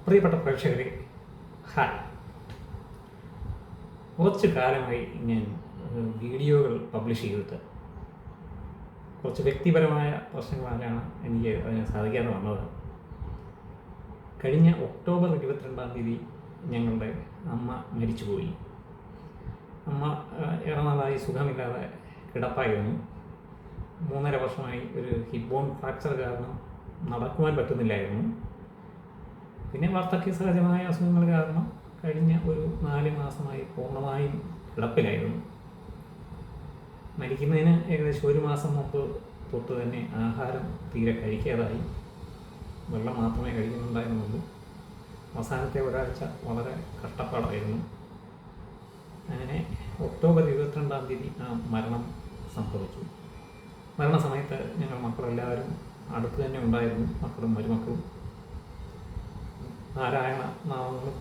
പ്രിയപ്പെട്ട പ്രേക്ഷകരെ, ഹായ്. കുറച്ച് കാലമായി ഞാൻ വീഡിയോകൾ പബ്ലിഷ് ചെയ്തിട്ട് കുറച്ച് വ്യക്തിപരമായ പ്രശ്നങ്ങളാലാണ് എനിക്ക് അതിന് സാധിക്കാതെ വന്നത്. കഴിഞ്ഞ ഒക്ടോബർ 22-ാം തീയതി ഞങ്ങളുടെ അമ്മ മരിച്ചുപോയി. അമ്മ ഏറെ നാളായി സുഖമില്ലാതെ കിടപ്പായിരുന്നു. 3.5 വർഷമായി ഒരു ഹിപ്പ് ബോൺ ഫ്രാക്ചർ കാരണം നടക്കുവാൻ പറ്റുന്നില്ലായിരുന്നു. പിന്നെ വാർദ്ധക്യ സഹജമായ അസുഖങ്ങൾ കാരണം കഴിഞ്ഞ ഒരു 4 മാസമായി പൂർണ്ണമായും കിടപ്പിലായിരുന്നു. മരിക്കുന്നതിന് ഏകദേശം 1 മാസം മുമ്പ് തൊട്ട് തന്നെ ആഹാരം തീരെ കഴിക്കാതായി. വെള്ളം മാത്രമേ കഴിക്കുന്നുണ്ടായിരുന്നുള്ളൂ. അവസാനത്തെ ഒരാഴ്ച വളരെ കഷ്ടപ്പാടായിരുന്നു. അങ്ങനെ ഒക്ടോബർ 22-ാം തീയതി ആ മരണം സംഭവിച്ചു. മരണസമയത്ത് ഞങ്ങൾ മക്കളെല്ലാവരും അടുത്ത് തന്നെ ഉണ്ടായിരുന്നു. മക്കളും മരുമക്കളും നാരായണ നാമങ്ങളും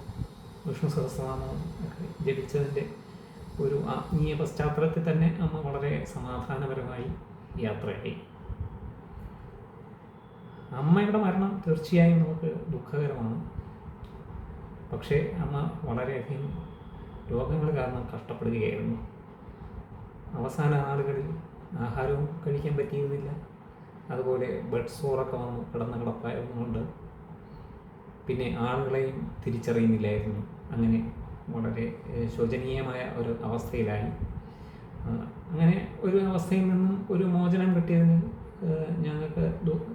വിഷ്ണു സഹസ്രനാമവും ഒക്കെ ജപിച്ചതിൻ്റെ ഒരു ആത്മീയ പശ്ചാത്തലത്തിൽ തന്നെ അമ്മ വളരെ സമാധാനപരമായി യാത്രയായി. അമ്മയുടെ മരണം തീർച്ചയായും നമുക്ക് ദുഃഖകരമാണ്. പക്ഷേ അമ്മ വളരെയധികം രോഗങ്ങൾ കാരണം കഷ്ടപ്പെടുകയായിരുന്നു. അവസാന നാളുകളിൽ ആഹാരവും കഴിക്കാൻ പറ്റിയിരുന്നില്ല. അതുപോലെ ബെഡ് സോറൊക്കെ വന്ന് കിടപ്പായതുകൊണ്ട് പിന്നെ ആളുകളെയും തിരിച്ചറിയുന്നില്ലായിരുന്നു. അങ്ങനെ വളരെ ശോചനീയമായ ഒരു അവസ്ഥയിലായി. അങ്ങനെ ഒരു അവസ്ഥയിൽ നിന്നും ഒരു മോചനം കിട്ടിയതിന് ഞങ്ങൾക്ക്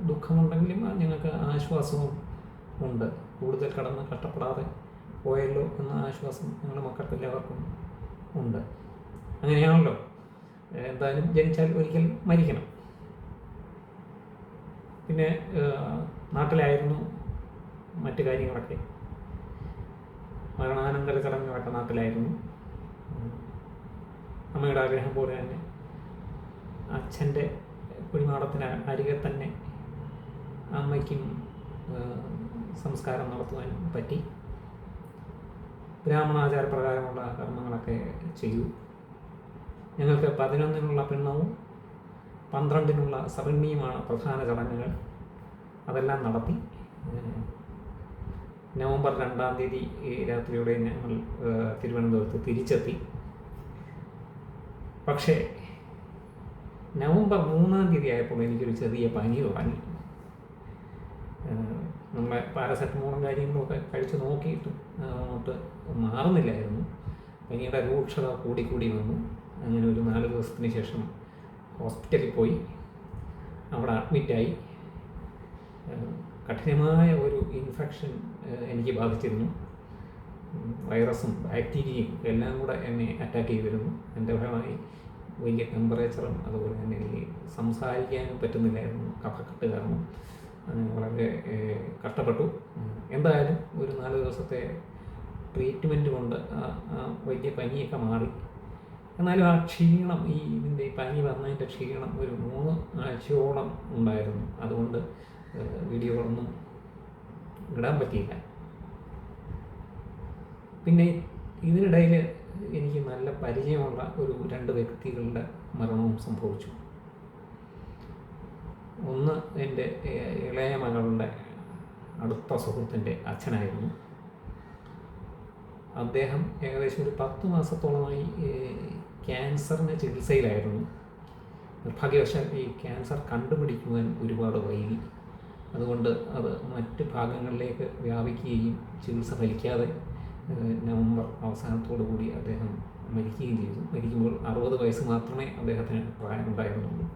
ദുഃഖമുണ്ടെങ്കിലും ഞങ്ങൾക്ക് ആശ്വാസവും ഉണ്ട്. കൂടുതൽ കഷ്ടപ്പെടാതെ പോയല്ലോ എന്ന ആശ്വാസം ഞങ്ങളുടെ മക്കൾക്ക് എല്ലാവർക്കും ഉണ്ട്. അങ്ങനെയാണല്ലോ, എന്തായാലും ജനിച്ചാൽ ഒരിക്കൽ മരിക്കണം. പിന്നെ നാട്ടിലായിരുന്നു മറ്റു കാര്യങ്ങളൊക്കെ. മരണാനന്തര ചടങ്ങുകളൊക്കെ നാട്ടിലായിരുന്നു. അമ്മയുടെ ആഗ്രഹം പോലെ തന്നെ അച്ഛൻ്റെ കുഴിമാടത്തിന് അരികെ തന്നെ അമ്മയ്ക്കും സംസ്കാരം നടത്തുവാൻ പറ്റി. ബ്രാഹ്മണാചാരപ്രകാരമുള്ള കർമ്മങ്ങളൊക്കെ ചെയ്തു. ഞങ്ങൾക്ക് 11-നുള്ള പിണ്ണവും 12-നുള്ള സവണ്ണിയുമാണ് പ്രധാന ചടങ്ങുകൾ. അതെല്ലാം നടത്തി. നവംബർ 2-ാം തീയതി രാത്രിയോടെ ഞങ്ങൾ തിരുവനന്തപുരത്ത് തിരിച്ചെത്തി. പക്ഷേ നവംബർ 3-ാം തീയതി ആയപ്പോൾ എനിക്കൊരു ചെറിയ പനി തുടങ്ങി. നമ്മളെ പാരസെറ്റമോളും കാര്യങ്ങളൊക്കെ കഴിച്ച് നോക്കിയിട്ടും അങ്ങോട്ട് മാറുന്നില്ലായിരുന്നു. പനിയുടെ രൂക്ഷത കൂടി വന്നു. അങ്ങനെ ഒരു 4 ദിവസത്തിന് ശേഷം ഹോസ്പിറ്റലിൽ പോയി. അവിടെ അഡ്മിറ്റായി. കഠിനമായ ഒരു ഇൻഫെക്ഷൻ എനിക്ക് ബാധിച്ചിരുന്നു. വൈറസും ബാക്ടീരിയയും എല്ലാം കൂടെ എന്നെ അറ്റാക്ക് ചെയ്തിരുന്നു. എൻ്റെ ഫലമായി വലിയ ടെമ്പറേച്ചറും അതുപോലെ തന്നെ എനിക്ക് സംസാരിക്കാനും പറ്റുന്നില്ലായിരുന്നു കഫക്കെട്ട് കാരണം. അങ്ങനെ വളരെ കഷ്ടപ്പെട്ടു. എന്തായാലും ഒരു 4 ദിവസത്തെ ട്രീറ്റ്മെൻറ്റ് കൊണ്ട് വലിയ പനിയൊക്കെ മാറി. എന്നാലും ആ ക്ഷീണം, ഇതിൻ്റെ പനി വന്നതിൻ്റെ ക്ഷീണം ഒരു 3 ആഴ്ചയോളം ഉണ്ടായിരുന്നു. അതുകൊണ്ട് വീഡിയോകളൊന്നും ഇടാൻ പറ്റിയില്ല. പിന്നെ ഇതിനിടയിൽ എനിക്ക് നല്ല പരിചയമുള്ള ഒരു 2 വ്യക്തികളുടെ മരണവും സംഭവിച്ചു. ഒന്ന് എൻ്റെ ഇളയ മകളുടെ അടുത്ത സുഹൃത്തിൻ്റെ അച്ഛനായിരുന്നു. അദ്ദേഹം ഏകദേശം ഒരു 10 മാസത്തോളമായി ക്യാൻസറിന് ചികിത്സയിലായിരുന്നു. നിർഭാഗ്യവശാൽ ഈ ക്യാൻസർ കണ്ടുപിടിക്കുവാൻ ഒരുപാട് വൈകി. അതുകൊണ്ട് അത് മറ്റ് ഭാഗങ്ങളിലേക്ക് വ്യാപിക്കുകയും ചികിത്സ ഫലിക്കാതെ നവംബർ അവസാനത്തോടു കൂടി അദ്ദേഹം മരിക്കുകയും ചെയ്തു. മരിക്കുമ്പോൾ 60 വയസ്സ് മാത്രമേ അദ്ദേഹത്തിന് പ്രായമുണ്ടായിരുന്നുള്ളൂ.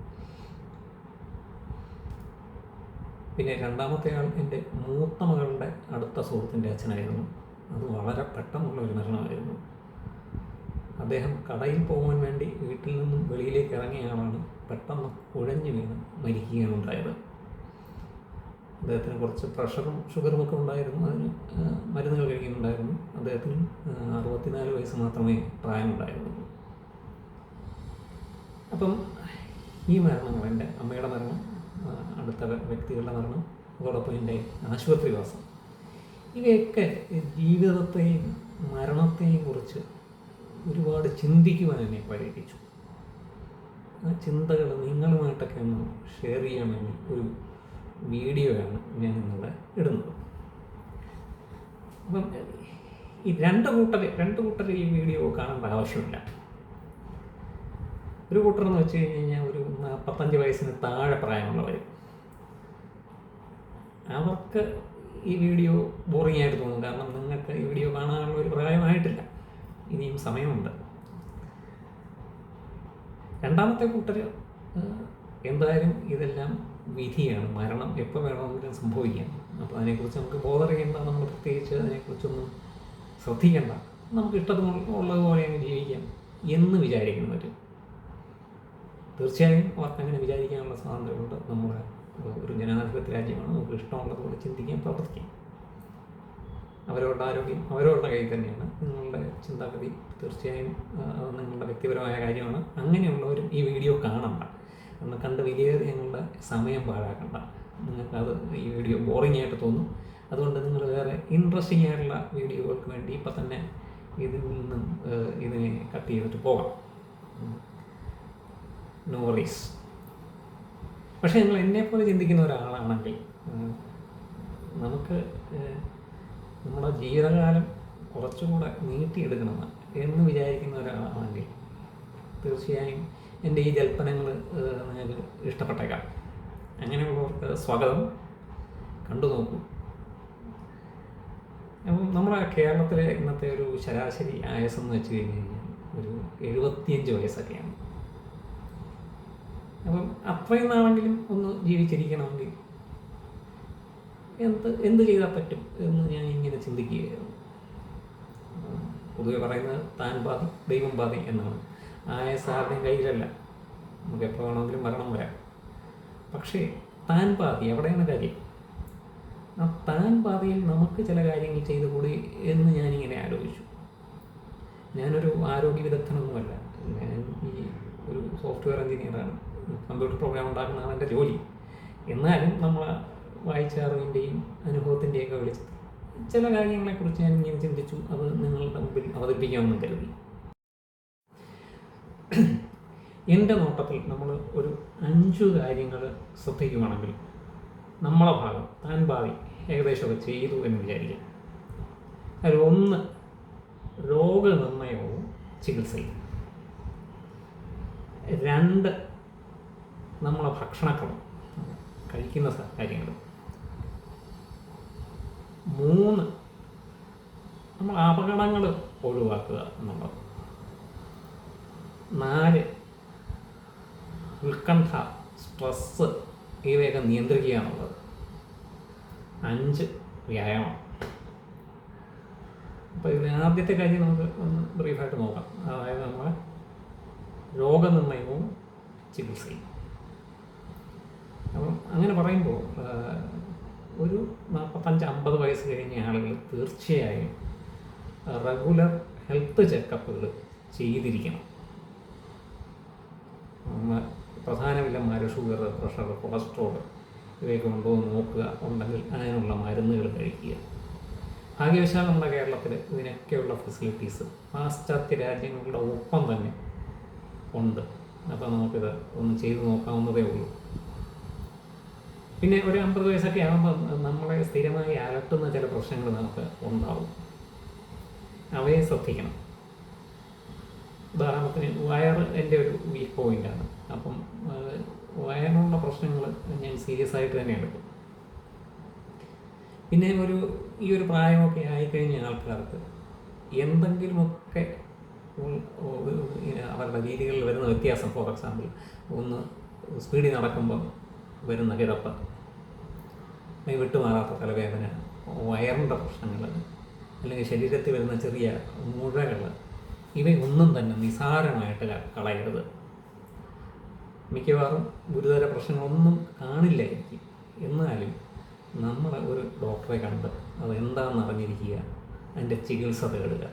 പിന്നെ 2-മത്തെ ആൾ എൻ്റെ മൂത്ത മകളുടെ അടുത്ത സുഹൃത്തിൻ്റെ അച്ഛനായിരുന്നു. അത് വളരെ പെട്ടെന്നുള്ള ഒരു മരണമായിരുന്നു. അദ്ദേഹം കടയിൽ പോകാൻ വേണ്ടി വീട്ടിൽ നിന്നും വെളിയിലേക്ക് ഇറങ്ങിയ ആളാണ്. പെട്ടെന്ന് കുഴഞ്ഞു വീണ് മരിക്കുകയാണ് ഉണ്ടായത്. അദ്ദേഹത്തിന് കുറച്ച് പ്രഷറും ഷുഗറും ഒക്കെ ഉണ്ടായിരുന്നു. അതിന് മരുന്നുകൾ കഴിക്കുന്നുണ്ടായിരുന്നു. അദ്ദേഹത്തിന് 64 വയസ്സ് മാത്രമേ പ്രായമുണ്ടായിരുന്നുള്ളൂ. അപ്പം ഈ മരണങ്ങൾ, എൻ്റെ അമ്മയുടെ മരണം, അടുത്ത വ്യക്തികളുടെ മരണം, അതോടൊപ്പം എൻ്റെ ആശുപത്രിവാസം, ഇവയൊക്കെ ജീവിതത്തെയും മരണത്തെയും കുറിച്ച് ഒരുപാട് ചിന്തിക്കുവാൻ എന്നെ പ്രേരിപ്പിച്ചു. ആ ചിന്തകൾ നിങ്ങളുമായിട്ടൊക്കെ ഒന്ന് ഷെയർ ചെയ്യാൻ വേണ്ടി ഒരു വീഡിയോയാണ് ഞാൻ ഇന്നിവിടെ ഇടുന്നത്. അപ്പം ഈ രണ്ട് കൂട്ടർ ഈ വീഡിയോ കാണേണ്ട ആവശ്യമില്ല. ഒരു കൂട്ടരെന്ന് വെച്ച് കഴിഞ്ഞാൽ ഒരു 45 വയസ്സിന് താഴെ പ്രായമുള്ളവർ, അവർക്ക് ഈ വീഡിയോ ബോറിംഗ് ആയിട്ട് തോന്നും. കാരണം നിങ്ങൾക്ക് ഈ വീഡിയോ കാണാനുള്ള ഒരു പ്രായമായിട്ടില്ല, ഇനിയും സമയമുണ്ട്. രണ്ടാമത്തെ കൂട്ടർ എന്തായാലും ഇതെല്ലാം വിധിയാണ്, മരണം എപ്പോൾ വേണമെങ്കിലും സംഭവിക്കാം. അപ്പോൾ അതിനെക്കുറിച്ച് നമുക്ക് ബോധർ ചെയ്യേണ്ട, നമ്മൾ പ്രത്യേകിച്ച് അതിനെക്കുറിച്ചൊന്നും ശ്രദ്ധിക്കേണ്ട, നമുക്ക് ഇഷ്ടമുള്ളതുപോലെ അങ്ങ് ജീവിക്കാം എന്ന് വിചാരിക്കുന്നവർ, തീർച്ചയായും അവർക്ക് അങ്ങനെ വിചാരിക്കാനുള്ള സ്വാതന്ത്ര്യമുണ്ട്. നമ്മുടെ ഒരു ജനാധിപത്യ രാജ്യമാണ്, നമുക്ക് ഇഷ്ടമുള്ളതുപോലെ ചിന്തിക്കാൻ, പ്രവർത്തിക്കാം. അവരവരുടെ ആരോഗ്യം അവരവരുടെ കയ്യിൽ തന്നെയാണ്. നിങ്ങളുടെ ചിന്താഗതി തീർച്ചയായും അത് നിങ്ങളുടെ വ്യക്തിപരമായ കാര്യമാണ്. അങ്ങനെയുള്ളവരും ഈ വീഡിയോ കാണണ്ട, എന്ന് കണ്ട് വലിയ നിങ്ങളുടെ സമയം പാഴാക്കണ്ട. നിങ്ങൾക്കത് ഈ വീഡിയോ ബോറിംഗ് ആയിട്ട് തോന്നും. അതുകൊണ്ട് നിങ്ങൾ വേറെ ഇൻട്രസ്റ്റിംഗ് ആയിട്ടുള്ള വീഡിയോകൾക്ക് വേണ്ടി ഇപ്പം തന്നെ ഇതിൽ നിന്നും ഇതിനെ കട്ട് ചെയ്തിട്ട് പോകാം. No worries. പക്ഷേ നിങ്ങൾ എന്നെപ്പോലെ ചിന്തിക്കുന്ന ഒരാളാണെങ്കിൽ, നമുക്ക് നമ്മുടെ ജീവിതകാലം കുറച്ചുകൂടെ നീട്ടിയെടുക്കണം എന്ന് വിചാരിക്കുന്ന ഒരാളാണെങ്കിൽ തീർച്ചയായും എൻ്റെ ഈ ജൽപ്പനങ്ങൾ നിങ്ങൾക്ക് ഇഷ്ടപ്പെട്ടേക്കാം. അങ്ങനെയുള്ളവർക്ക് സ്വാഗതം, കണ്ടു നോക്കൂ. അപ്പം നമ്മുടെ കേരളത്തിലെ ഇന്നത്തെ ഒരു ശരാശരി ആയുസ്സെന്ന് വെച്ച് കഴിഞ്ഞ് കഴിഞ്ഞാൽ ഒരു 75 വയസ്സൊക്കെയാണ്. അപ്പം അത്രയും നാളെങ്കിലും ഒന്ന് ജീവിച്ചിരിക്കണമെങ്കിൽ എന്ത് ചെയ്താൽ പറ്റും എന്ന് ഞാൻ ഇങ്ങനെ ചിന്തിക്കുകയായിരുന്നു. പൊതുവെ പറയുന്നത് താൻ പാതി ദൈവം പാതി എന്നാണ്. ആയുസ് ആരുടെയും കയ്യിലല്ല, നമുക്ക് എപ്പോൾ വേണമെങ്കിലും മരണം വരാം. പക്ഷേ താൻ പാതി എവിടെയാണ് കാര്യം? ആ താൻ പാതിയിൽ നമുക്ക് ചില കാര്യങ്ങൾ ചെയ്തുകൂടി എന്ന് ഞാനിങ്ങനെ ആലോചിച്ചു. ഞാനൊരു ആരോഗ്യ വിദഗ്ധനൊന്നുമല്ല, ഞാൻ ഈ ഒരു സോഫ്റ്റ്വെയർ എഞ്ചിനീയറാണ്, കമ്പ്യൂട്ടർ പ്രോഗ്രാം ഉണ്ടാക്കുന്നതാണ് എൻ്റെ ജോലി. എന്നാലും നമ്മൾ വായിച്ച അറിവിൻ്റെയും അനുഭവത്തിൻ്റെയൊക്കെ വിളിച്ച് ചില കാര്യങ്ങളെക്കുറിച്ച് ഞാൻ ഇങ്ങനെ ചിന്തിച്ചു. അത് നിങ്ങളുടെ മുമ്പിൽ അവതരിപ്പിക്കാമെന്ന് കരുതി. എൻ്റെ നോട്ടത്തിൽ നമ്മൾ ഒരു 5 കാര്യങ്ങൾ ശ്രദ്ധിക്കുകയാണെങ്കിൽ നമ്മളെ ഭാഗം താൻ പാതി ഏകദേശമൊക്കെ ചെയ്തു എന്ന് വിചാരിക്കാം. അതിൽ 1 രോഗനിർണയവും ചികിത്സയും, 2 നമ്മളെ ഭക്ഷണക്രമം, കഴിക്കുന്ന കാര്യങ്ങൾ, 3 നമ്മൾ അപകടങ്ങൾ ഒഴിവാക്കുക എന്നുള്ളത്, 4 ഉത്കണ്ഠ, സ്ട്രെസ്സ് ഇവയൊക്കെ നിയന്ത്രിക്കുക എന്നുള്ളത്, 5 വ്യായാമം. അപ്പോൾ ഇതിൽ ആദ്യത്തെ കാര്യം നമുക്ക് ഒന്ന് ബ്രീഫായിട്ട് നോക്കാം. അതായത് നമ്മളെ രോഗനിർണയവും ചികിത്സയും. അപ്പം അങ്ങനെ പറയുമ്പോൾ ഒരു 45-50 വയസ്സ് കഴിഞ്ഞ ആളുകൾ തീർച്ചയായും റെഗുലർ ഹെൽത്ത് ചെക്കപ്പുകൾ ചെയ്തിരിക്കണം. പ്രധാനമില്ലമാർ ഷുഗർ, പ്രഷർ, കൊളസ്ട്രോൾ ഇവയൊക്കെ ഉണ്ടോ എന്ന് നോക്കുക, ഉണ്ടെങ്കിൽ അതിനുള്ള മരുന്നുകൾ കഴിക്കുക. ഭാഗ്യവശാൽ നമ്മുടെ കേരളത്തിൽ ഇതിനൊക്കെയുള്ള ഫെസിലിറ്റീസ് പാശ്ചാത്യ രാജ്യങ്ങളുടെ ഒപ്പം തന്നെ ഉണ്ട്. അപ്പോൾ നമുക്കിത് ഒന്ന് ചെയ്തു നോക്കാവുന്നതേ ഉള്ളൂ. പിന്നെ ഒരു 50 വയസ്സൊക്കെ ആകുമ്പോൾ നമ്മളെ സ്ഥിരമായി അലട്ടുന്ന ചില പ്രശ്നങ്ങൾ നമുക്ക് ഉണ്ടാവും, അവയെ ശ്രദ്ധിക്കണം. ഉദാഹരണത്തിന് വയറ് എൻ്റെ ഒരു വീക്ക് പോയിൻ്റാണ്. അപ്പം വയറിനുള്ള പ്രശ്നങ്ങൾ ഞാൻ സീരിയസ് ആയിട്ട് തന്നെ എടുക്കും. പിന്നെ ഈ ഒരു പ്രായമൊക്കെ ആയിക്കഴിഞ്ഞ ആൾക്കാർക്ക് എന്തെങ്കിലുമൊക്കെ അവരുടെ രീതികളിൽ വരുന്ന വ്യത്യാസം, ഫോർ എക്സാമ്പിൾ ഒന്ന് സ്പീഡിൽ നടക്കുമ്പം വരുന്ന കിതപ്പ്, വിട്ടുമാറാത്ത തലവേദന, വയറിൻ്റെ പ്രശ്നങ്ങൾ, അല്ലെങ്കിൽ ശരീരത്തിൽ വരുന്ന ചെറിയ മുഴകൾ, ഇവയൊന്നും തന്നെ നിസാരമായിട്ട് കളയരുത്. മിക്കവാറും ഗുരുതര പ്രശ്നങ്ങളൊന്നും കാണില്ലായിരിക്കും, എന്നാലും നമ്മൾ ഒരു ഡോക്ടറെ കണ്ട് അതെന്താണെന്ന് അറിഞ്ഞിരിക്കുക, അതിൻ്റെ ചികിത്സ തേടുക.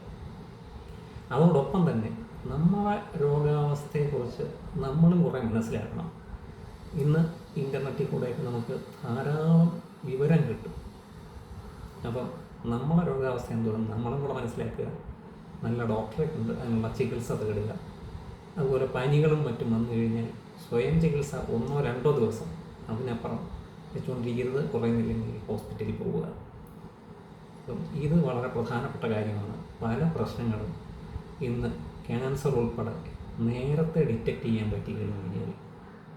അതോടൊപ്പം തന്നെ നമ്മളെ രോഗാവസ്ഥയെക്കുറിച്ച് നമ്മളും കുറേ മനസ്സിലാക്കണം. ഇന്ന് ഇൻ്റർനെറ്റിൽ കൂടെയൊക്കെ നമുക്ക് ധാരാളം വിവരം കിട്ടും. അപ്പം നമ്മളെ രോഗാവസ്ഥ എന്തോന്നും നമ്മളും കൂടെ മനസ്സിലാക്കുക, നല്ല ഡോക്ടറെ കൊണ്ട് അതിനുള്ള ചികിത്സ തേടുക. അതുപോലെ പനികളും മറ്റും വന്നു കഴിഞ്ഞാൽ സ്വയം ചികിത്സ 1-2 ദിവസം, അതിനപ്പുറം വെച്ചുകൊണ്ടിരിക്കരുത്. കുറയുന്നില്ലെങ്കിൽ ഹോസ്പിറ്റലിൽ പോവുക. അപ്പം ഇത് വളരെ പ്രധാനപ്പെട്ട കാര്യമാണ്. പല പ്രശ്നങ്ങളും ഇന്ന് ക്യാൻസർ ഉൾപ്പെടെ നേരത്തെ ഡിറ്റക്റ്റ് ചെയ്യാൻ പറ്റി കഴിഞ്ഞാൽ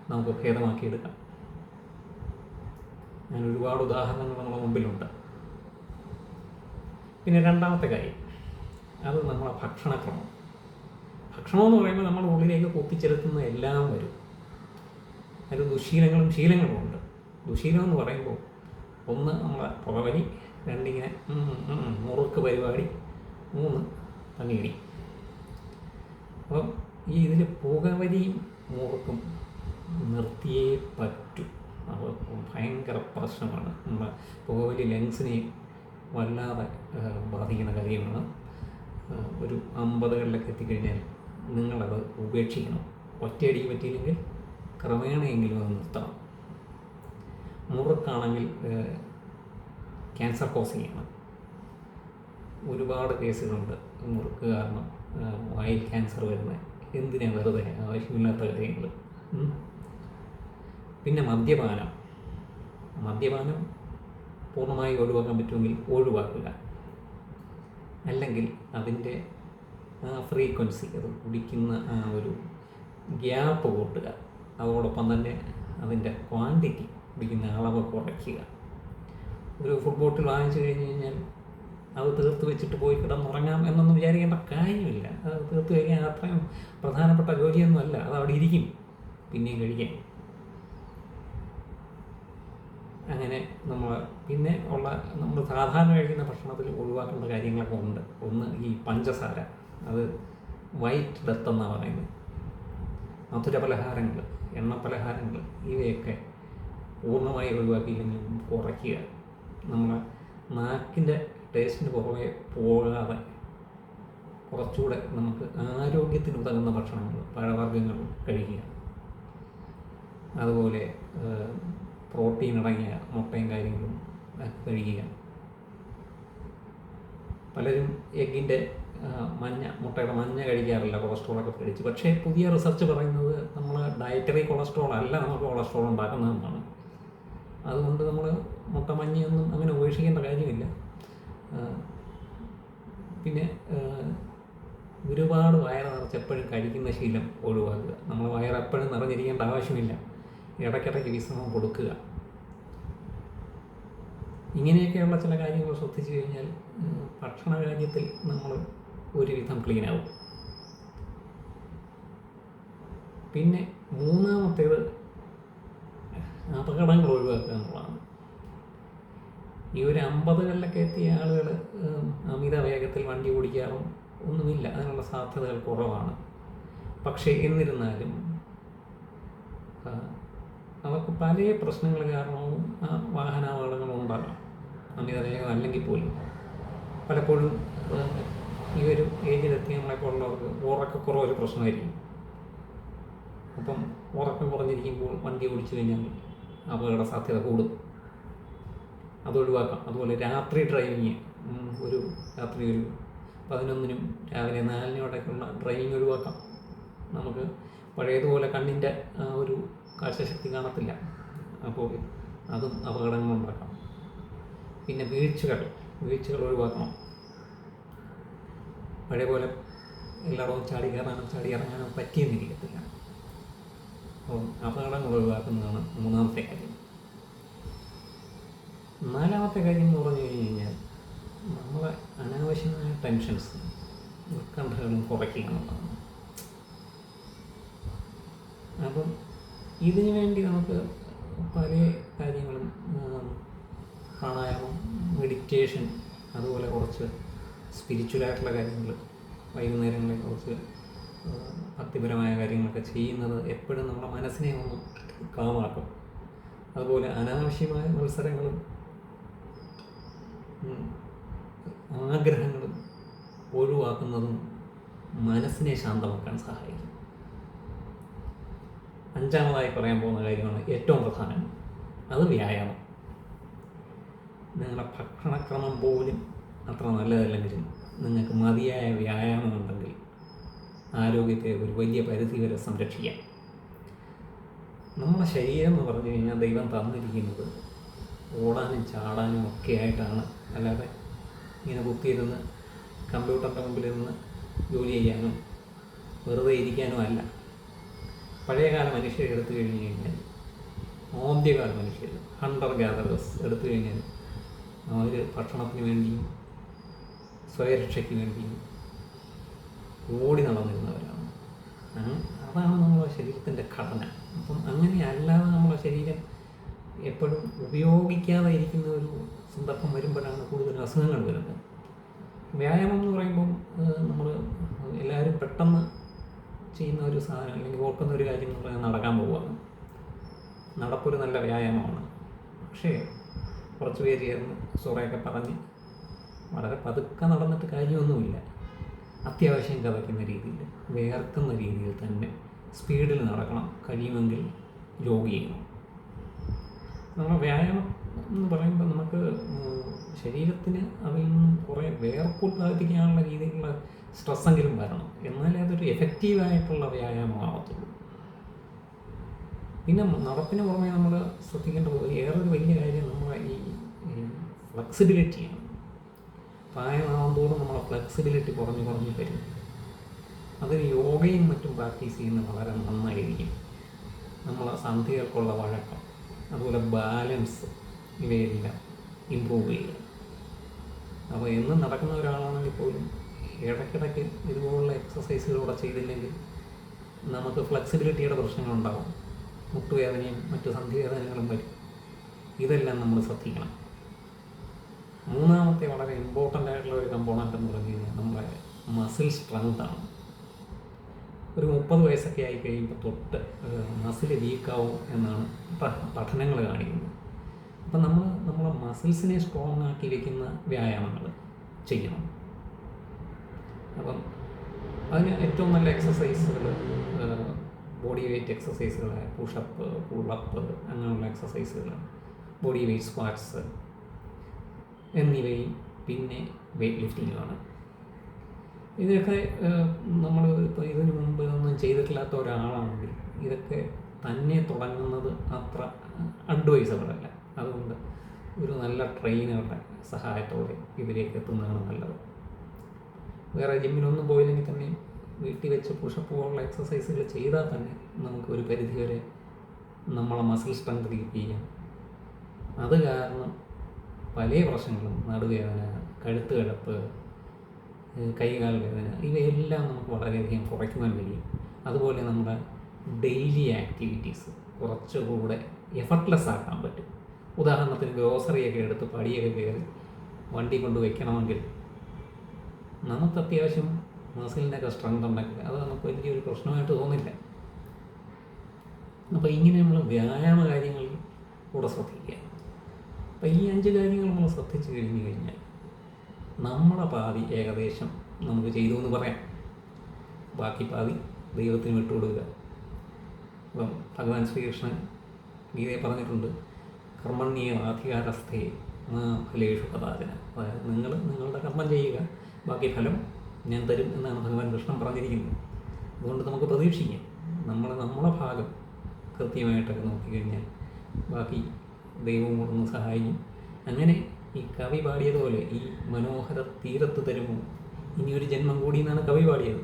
നമുക്ക് ഭേദമാക്കിയെടുക്കാം. ഞാൻ ഒരുപാട് ഉദാഹരണങ്ങൾ നമ്മുടെ മുമ്പിലുണ്ട്. പിന്നെ രണ്ടാമത്തെ കാര്യം, അത് നമ്മളെ ഭക്ഷണക്രമം. ഭക്ഷണം എന്ന് പറയുമ്പോൾ നമ്മുടെ ഉള്ളിലേക്ക് കുത്തിച്ചെലുത്തുന്ന എല്ലാം വരും. അതിൽ ദുശീലങ്ങളും ശീലങ്ങളും ഉണ്ട്. ദുശീലം എന്ന് പറയുമ്പോൾ ഒന്ന് നമ്മളെ പുകവലി, രണ്ടിങ്ങനെ മുറുക്ക് പരിപാടി, 3 തങ്ങിയിടി. അപ്പം ഇതിൽ പുകവലിയും മുറുക്കും നിർത്തിയേ പറ്റൂ. അത് ഭയങ്കര പ്രശ്നമാണ്. നമ്മുടെ പുകവലി ലങ്സിനെ വല്ലാതെ ബാധിക്കുന്ന കാര്യമാണ്. ഒരു 50കളിലൊക്കെ എത്തിക്കഴിഞ്ഞാൽ നിങ്ങളത് ഉപേക്ഷിക്കണം. ഒറ്റയടിക്ക് പറ്റിയില്ലെങ്കിൽ ക്രമേണയെങ്കിലും അത് നിർത്തണം. മുറുക്കാണെങ്കിൽ ക്യാൻസർ കോസിങ്ങാണ്. ഒരുപാട് കേസുകളുണ്ട് മുറുക്ക് കാരണം വായിൽ ക്യാൻസർ വരുന്നത്. എന്തിനാ വെറുതെ ആവശ്യമില്ലാത്ത കാര്യങ്ങൾ. പിന്നെ മദ്യപാനം പൂർണ്ണമായി ഒഴിവാക്കാൻ പറ്റുമെങ്കിൽ ഒഴിവാക്കുക. അല്ലെങ്കിൽ അതിൻ്റെ ഫ്രീക്വൻസി, അത് കുടിക്കുന്ന ഒരു ഗ്യാപ്പ് കൂട്ടുക. അതോടൊപ്പം തന്നെ അതിൻ്റെ ക്വാണ്ടിറ്റി, കുടിക്കുന്ന അളവ് കുറയ്ക്കുക. ഒരു ഫുഡ് ബോട്ടിൽ വാങ്ങിച്ചു കഴിഞ്ഞ് കഴിഞ്ഞാൽ അത് തീർത്ത് വെച്ചിട്ട് പോയി കിടന്നുറങ്ങാം എന്നൊന്നും വിചാരിക്കേണ്ട കാര്യമില്ല. അത് തീർത്ത് കഴിക്കാൻ അത്രയും പ്രധാനപ്പെട്ട ജോലിയൊന്നുമല്ല. അത് അവിടെ ഇരിക്കും, പിന്നെയും കഴിക്കാൻ. അങ്ങനെ പിന്നെ നമ്മൾ സാധാരണ കഴിക്കുന്ന ഭക്ഷണത്തിൽ ഒഴിവാക്കേണ്ട കാര്യങ്ങളൊക്കെ ഉണ്ട്. ഒന്ന് ഈ പഞ്ചസാര, അത് വൈറ്റ് ഡെത്ത് എന്നാണ് പറയുന്നത്. മധുര പലഹാരങ്ങൾ, എണ്ണ പലഹാരങ്ങൾ, ഇവയൊക്കെ പൂർണ്ണമായി ഒഴിവാക്കിയില്ലെങ്കിൽ കുറയ്ക്കുക. നമ്മളെ നാക്കിൻ്റെ ടേസ്റ്റിന് പുറമെ പോകാതെ കുറച്ചുകൂടെ നമുക്ക് ആരോഗ്യത്തിന് ഉതകുന്ന ഭക്ഷണങ്ങൾ, പഴവർഗ്ഗങ്ങൾ കഴിക്കുക. അതുപോലെ പ്രോട്ടീൻ അടങ്ങിയ മുട്ടയും കാര്യങ്ങളും കഴിക്കുക. പലരും എഗ്ഗിൻ്റെ മുട്ടയുടെ മഞ്ഞ കഴിക്കാറില്ല, കൊളസ്ട്രോളൊക്കെ പേടിച്ച്. പക്ഷേ പുതിയ റിസർച്ച് പറയുന്നത് നമ്മൾ ഡയറ്ററി കൊളസ്ട്രോൾ അല്ല നമുക്ക് കൊളസ്ട്രോൾ ഉണ്ടാക്കുന്നതെന്നാണ്. അതുകൊണ്ട് നമ്മൾ മുട്ട മഞ്ഞയൊന്നും അങ്ങനെ ഉപേക്ഷിക്കേണ്ട കാര്യമില്ല. പിന്നെ ഒരുപാട് വയറ് നിറച്ചെപ്പോഴും കഴിക്കുന്ന ശീലം ഒഴിവാക്കുക. നമ്മൾ വയറെപ്പോഴും നിറഞ്ഞിരിക്കേണ്ട ആവശ്യമില്ല. ഇടയ്ക്കിടയ്ക്ക് വിശ്രമം കൊടുക്കുക. ഇങ്ങനെയൊക്കെയുള്ള ചില കാര്യങ്ങൾ ശ്രദ്ധിച്ചു കഴിഞ്ഞാൽ ഭക്ഷണ കാര്യത്തിൽ നമ്മൾ ഒരുവിധം ക്ലീനാവും. പിന്നെ മൂന്നാമത്തേത് അപകടങ്ങൾ ഒഴിവാക്കുക എന്നുള്ളതാണ്. ഈ ഒരു 50കളിലൊക്കെ എത്തിയ ആളുകൾ അമിത വേഗത്തിൽ വണ്ടി ഓടിക്കാറും ഒന്നുമില്ല, അതിനുള്ള സാധ്യതകൾ കുറവാണ്. പക്ഷേ എന്നിരുന്നാലും അവർക്ക് പല പ്രശ്നങ്ങൾ കാരണവും വാഹനാപകടങ്ങളും ഉണ്ടാകാം. അമിതവേഗം അല്ലെങ്കിൽ പോലും പലപ്പോഴും ഈ ഒരു ഏജിലെത്തി നമ്മളെപ്പോലുള്ളവർക്ക് ഉറക്കക്കുറവ് ഒരു പ്രശ്നമായിരിക്കും. അപ്പം ഉറക്കം കുറഞ്ഞിരിക്കുമ്പോൾ വണ്ടി ഓടിച്ചു കഴിഞ്ഞാൽ അപകട സാധ്യത കൂടും. അതൊഴിവാക്കാം. അതുപോലെ രാത്രി ഡ്രൈവിങ്, രാത്രി ഒരു 11നും രാവിലെ 4നും ഇടയ്ക്കുള്ള ഡ്രൈവിങ് ഒഴിവാക്കാം. നമുക്ക് പഴയതുപോലെ കണ്ണിൻ്റെ ഒരു കാഴ്ചശക്തി കാണത്തില്ല. അപ്പോൾ അതും അപകടങ്ങളുണ്ടാക്കാം. പിന്നെ വീഴ്ചകൾ ഒഴിവാക്കണം. പഴയ പോലെ എല്ലായിടവും ചാടി കയറാനോ ചാടി ഇറങ്ങാനോ പറ്റിയെന്നിരിക്കത്തില്ല. അപ്പം അപകടങ്ങൾ ഒഴിവാക്കുന്നതാണ് മൂന്നാമത്തെ കാര്യം. നാലാമത്തെ കാര്യം എന്ന് പറഞ്ഞു കഴിഞ്ഞാൽ നമ്മളെ അനാവശ്യമായ ടെൻഷൻസ്, ഉത്കണ്ഠകളും കുറയ്ക്കുക എന്നുള്ളതാണ്. അപ്പം ഇതിനു വേണ്ടി നമുക്ക് പല കാര്യങ്ങളും, പ്രാണായാമം, മെഡിറ്റേഷൻ, അതുപോലെ കുറച്ച് സ്പിരിച്വലായിട്ടുള്ള കാര്യങ്ങൾ, വൈകുന്നേരങ്ങളിൽ കുറച്ച് ഭക്തിപരമായ കാര്യങ്ങളൊക്കെ ചെയ്യുന്നത് എപ്പോഴും നമ്മുടെ മനസ്സിനെ ഒന്ന് കാമാക്കും. അതുപോലെ അനാവശ്യമായ മത്സരങ്ങളും ആഗ്രഹങ്ങളും ഒഴിവാക്കുന്നതും മനസ്സിനെ ശാന്തമാക്കാൻ സഹായിക്കും. അഞ്ചാമതായി പറയാൻ പോകുന്ന കാര്യമാണ് ഏറ്റവും പ്രധാനം, അത് വ്യായാമം. നിങ്ങളുടെ ഭക്ഷണക്രമം പോലും അത്ര നല്ലതല്ലെങ്കിലും നിങ്ങൾക്ക് മതിയായ വ്യായാമം ഉണ്ടെങ്കിൽ ആരോഗ്യത്തെ ഒരു വലിയ പരിധി വരെ സംരക്ഷിക്കാം. നമ്മുടെ ശരീരം എന്ന് പറഞ്ഞു കഴിഞ്ഞാൽ ദൈവം തന്നിരിക്കുന്നത് ഓടാനും ചാടാനും ഒക്കെ ആയിട്ടാണ്. അല്ലാതെ ഇങ്ങനെ കുത്തിയിരുന്ന് കമ്പ്യൂട്ടറിൻ്റെ മുമ്പിലിരുന്ന് ജോലി ചെയ്യാനോ വെറുതെ ഇരിക്കാനോ അല്ല. പഴയകാല മനുഷ്യരെ എടുത്തു കഴിഞ്ഞ് കഴിഞ്ഞാൽ, ആദ്യകാല മനുഷ്യർ, ഹണ്ടർ ഗ്യാദറേഴ്സ് എടുത്തു കഴിഞ്ഞാൽ അവർ ഭക്ഷണത്തിന് വേണ്ടിയും സ്വയരക്ഷയ്ക്ക് വേണ്ടിയും ഓടി നടന്നിരുന്നവരാണ്. അതാണ് നമ്മുടെ ശരീരത്തിൻ്റെ ഘടന. അപ്പം അങ്ങനെ അല്ലാതെ നമ്മുടെ ശരീരം എപ്പോഴും ഉപയോഗിക്കാതെ ഇരിക്കുന്ന ഒരു സന്ദർഭം വരുമ്പോഴാണ് കൂടുതൽ അസുഖങ്ങൾ വരുന്നത്. വ്യായാമം എന്ന് പറയുമ്പം നമ്മൾ എല്ലാവരും പെട്ടെന്ന് ചെയ്യുന്ന ഒരു സാധനം അല്ലെങ്കിൽ ഓർക്കുന്ന ഒരു കാര്യം എന്ന് പറഞ്ഞാൽ നടക്കാൻ പോവുകയാണ്. നടപ്പൊരു നല്ല വ്യായാമമാണ്. പക്ഷേ കുറച്ച് പേര് ചേർന്ന് സൊറയൊക്കെ പറഞ്ഞ് വളരെ പതുക്കെ നടന്നിട്ട് കാര്യമൊന്നുമില്ല. അത്യാവശ്യം കഥയ്ക്കുന്ന രീതിയിൽ, വേർക്കുന്ന രീതിയിൽ തന്നെ സ്പീഡിൽ നടക്കണം. കഴിയുമെങ്കിൽ ജോഗ് ചെയ്യണം. നമ്മൾ വ്യായാമം എന്ന് പറയുമ്പോൾ നമുക്ക് ശരീരത്തിന് അതിൽ നിന്നും കുറേ വേർപ്പുൽപ്പാദിപ്പിക്കാനുള്ള രീതിയിലുള്ള സ്ട്രെസ്സെങ്കിലും വരണം. എന്നാലേ അതൊരു എഫക്റ്റീവായിട്ടുള്ള വ്യായാമമാകത്തുള്ളൂ. പിന്നെ നടപ്പിന് പുറമെ നമ്മൾ ശ്രദ്ധിക്കേണ്ട വേറൊരു വലിയ കാര്യം നമ്മളെ ഈ ഫ്ലെക്സിബിലിറ്റിയാണ്. പ്രായമാകുമ്പോഴും നമ്മളെ ഫ്ലെക്സിബിലിറ്റി കുറഞ്ഞ് വരും. അതിന് യോഗയും മറ്റും പ്രാക്ടീസ് ചെയ്യുന്നത് വളരെ നന്നായിരിക്കും. നമ്മളെ സന്ധികൾക്കുള്ള വഴക്കം, അതുപോലെ ബാലൻസ്, ഇവയെല്ലാം ഇമ്പ്രൂവ് ചെയ്യുക. അപ്പോൾ എന്നും നടക്കുന്ന ഒരാളാണെങ്കിൽ പോലും ഇടയ്ക്കിടയ്ക്ക് ഇതുപോലുള്ള എക്സസൈസുകളൂടെ ചെയ്തില്ലെങ്കിൽ നമുക്ക് ഫ്ലെക്സിബിലിറ്റിയുടെ പ്രശ്നങ്ങളുണ്ടാകും. മുട്ടുവേദനയും മറ്റു സന്ധിവേദനകളും വരും. ഇതെല്ലാം നമ്മൾ ശ്രദ്ധിക്കണം. മൂന്നാമത്തെ വളരെ ഇമ്പോർട്ടൻ്റ് ആയിട്ടുള്ള ഒരു കമ്പോണൻ്റ് എന്ന് പറഞ്ഞു കഴിഞ്ഞാൽ നമ്മുടെ മസിൽ സ്ട്രെങ്താണ്. ഒരു 30 വയസ്സൊക്കെ ആയി കഴിയുമ്പോൾ തൊട്ട് മസിൽ വീക്കാവും എന്നാണ് പഠനങ്ങൾ കാണിക്കുന്നത്. അപ്പം നമ്മളെ മസിൽസിനെ സ്ട്രോങ് ആക്കി വയ്ക്കുന്ന വ്യായാമങ്ങൾ ചെയ്യണം. അപ്പം അതിന് ഏറ്റവും നല്ല എക്സസൈസുകൾ ബോഡി വെയ്റ്റ് എക്സസൈസുകൾ, പുഷപ്പ്, പുള്ളപ്പ്, അങ്ങനെയുള്ള എക്സസൈസുകൾ, ബോഡി വെയ്റ്റ് സ്ക്വാറ്റ്സ് എന്നിവയും പിന്നെ വെയ്റ്റ് ലിഫ്റ്റിങ്ങുമാണ്. ഇതൊക്കെ നമ്മൾ ഇപ്പോൾ ഇതിനു മുമ്പ് ഇതൊന്നും ചെയ്തിട്ടില്ലാത്ത ഒരാളാണെങ്കിൽ ഇതൊക്കെ തന്നെ തുടങ്ങുന്നത് അത്ര അഡ്വൈസബിൾ അല്ല. അതുകൊണ്ട് ഒരു നല്ല ട്രെയിനറുടെ സഹായത്തോടെ ഇതിലേക്ക് എത്തുന്നതാണ് നല്ലത്. വേറെ ജിമ്മിലൊന്നും പോയില്ലെങ്കിൽ തന്നെ വീട്ടിൽ വെച്ച് പുഷപ്പ് പോലുള്ള എക്സസൈസുകൾ ചെയ്താൽ തന്നെ നമുക്ക് ഒരു പരിധിവരെ നമ്മളെ മസിൽ സ്ട്രെങ്ത് കീപ്പ് ചെയ്യാം. അത് കാരണം പല പ്രശ്നങ്ങളും, നടുവേദന, കഴുത്ത് കിടപ്പ്, കൈകാൽ വേദന, ഇവയെല്ലാം നമുക്ക് വളരെയധികം കുറയ്ക്കുവാൻ കഴിയും. അതുപോലെ നമ്മുടെ ഡെയിലി ആക്ടിവിറ്റീസ് കുറച്ചുകൂടെ എഫർട്ട്ലെസ് ആക്കാൻ പറ്റും. ഉദാഹരണത്തിന് ഗ്രോസറിയൊക്കെ എടുത്ത് പടിയൊക്കെ കയറി വണ്ടി കൊണ്ട് വയ്ക്കണമെങ്കിൽ നമുക്ക് അത്യാവശ്യം മസിലിൻ്റെയൊക്കെ സ്ട്രെങ്ത് ഉണ്ടെങ്കിൽ അത് നമുക്ക് വലിയൊരു പ്രശ്നമായിട്ട് തോന്നില്ല. അപ്പോൾ ഇങ്ങനെ നമ്മൾ വ്യായാമ കാര്യങ്ങളിൽ കൂടെ ശ്രദ്ധിക്കുക. അപ്പോൾ ഈ 5 കാര്യങ്ങൾ നമ്മൾ ശ്രദ്ധിച്ചു കഴിഞ്ഞാൽ നമ്മുടെ പാതി ഏകദേശം നമുക്ക് ചെയ്തു എന്ന് പറയാം. ബാക്കി പാതി ദൈവത്തിന് വിട്ടുകൊടുക്കുക. അപ്പം ഭഗവാൻ ശ്രീകൃഷ്ണൻ ഗീതയെ പറഞ്ഞിട്ടുണ്ട്, കർമ്മണ്യ അധികാരസ്ഥയെ ഫലേഷു കഥാചന. അതായത് നിങ്ങളുടെ കർമ്മം ചെയ്യുക, ബാക്കി ഫലം ഞാൻ തരും എന്നാണ് ഭഗവാൻ കൃഷ്ണൻ പറഞ്ഞിരിക്കുന്നത്. അതുകൊണ്ട് നമുക്ക് പ്രതീക്ഷിക്കാം നമ്മളെ ഭാഗം കൃത്യമായിട്ടൊക്കെ നോക്കിക്കഴിഞ്ഞാൽ ബാക്കി ദൈവവും കൂടെ ഒന്ന് സഹായിക്കും. അങ്ങനെ ഈ കവി പാടിയതുപോലെ ഈ മനോഹര തീരത്ത് തരുമോ ഇനിയൊരു ജന്മം കൂടി എന്നാണ് കവി പാടിയത്.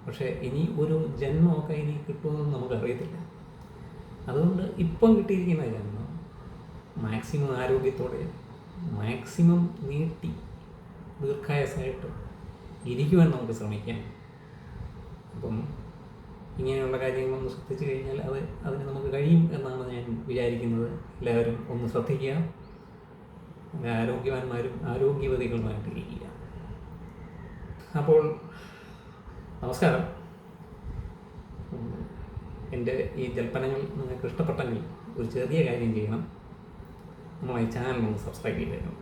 പക്ഷേ ഇനി ഒരു ജന്മമൊക്കെ ഇനി കിട്ടുമെന്ന് നമുക്കറിയത്തില്ല. അതുകൊണ്ട് ഇപ്പം കിട്ടിയിരിക്കുന്ന ജന്മം മാക്സിമം ആരോഗ്യത്തോടെ, മാക്സിമം നീട്ടി ദീർഘായുസ്സായിട്ട് ഇരിക്കുവാൻ നമുക്ക് ശ്രമിക്കാം. അപ്പം ഇങ്ങനെയുള്ള കാര്യങ്ങളൊന്ന് ശ്രദ്ധിച്ചു കഴിഞ്ഞാൽ അതിന് നമുക്ക് കഴിയും എന്നാണ് ഞാൻ വിചാരിക്കുന്നത്. എല്ലാവരും ഒന്ന് ശ്രദ്ധിക്കുക. ആരോഗ്യവാന്മാരും ആരോഗ്യവതികളുമായിട്ട് ഇരിക്കുക. അപ്പോൾ നമസ്കാരം. എൻ്റെ ഈ ജൽപ്പനങ്ങൾ നിങ്ങൾക്ക് ഇഷ്ടപ്പെട്ടെങ്കിൽ ഒരു ചെറിയ കാര്യം ചെയ്യണം. നമ്മളെ ചാനലൊന്ന് സബ്സ്ക്രൈബ് ചെയ്തേക്കണം.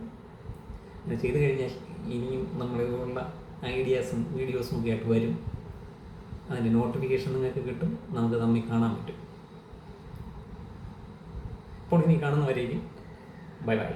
അങ്ങനെ ചെയ്തു കഴിഞ്ഞാൽ ഇനിയും നമ്മളിതുപോലുള്ള ഐഡിയാസും വീഡിയോസും ഒക്കെ ആയിട്ട് വരും. അതിൻ്റെ നോട്ടിഫിക്കേഷൻ നിങ്ങൾക്ക് കിട്ടും. നമുക്ക് തമ്മിൽ കാണാൻ പറ്റും. അപ്പോൾ ഇനി കാണുന്നവരേക്കും ബൈ ബൈ.